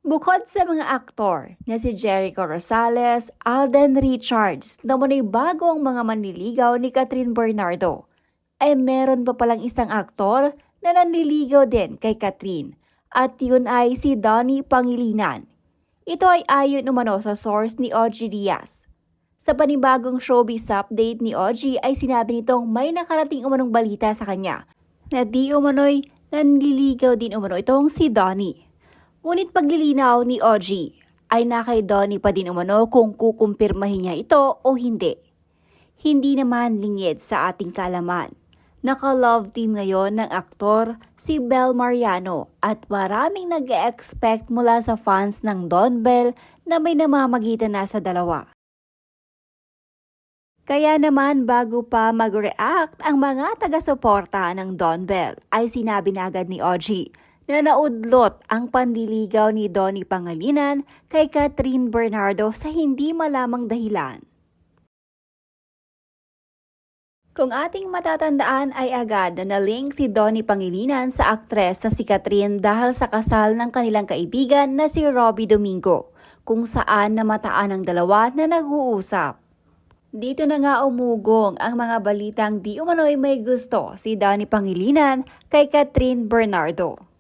Bukod sa mga aktor na si Jericho Rosales, Alden Richards, na muna'y bago ang mga manliligaw ni Catherine Bernardo, ay meron pa palang isang aktor na nanliligaw din kay Catherine, at yun ay si Donnie Pangilinan. Ito ay ayon umano sa source ni Ogie Diaz. Sa panibagong showbiz update ni Ogie ay sinabi nitong may nakarating umanong balita sa kanya na di umano'y nanliligaw din umano itong si Donnie. Ngunit paglilinaw ni Ogie ay na kay Donnie pa din umano kung kukumpirmahin niya ito o hindi. Hindi naman lingid sa ating kaalaman. Naka-love team ngayon ng aktor si Bel Mariano at maraming nag-e-expect mula sa fans ng Don Bell na may namamagitan na sa dalawa. Kaya naman bago pa mag-react ang mga taga-suporta ng Don Bell ay sinabi na agad ni Ogie na naudlot ang panliligaw ni Donnie Pangilinan kay Catherine Bernardo sa hindi malamang dahilan. Kung ating matatandaan ay agad na nalink si Donnie Pangilinan sa aktres na si Catherine dahil sa kasal ng kanilang kaibigan na si Robbie Domingo, kung saan namataan ang dalawa na nag-uusap. Dito na nga umugong ang mga balitang di umano'y may gusto si Donnie Pangilinan kay Catherine Bernardo.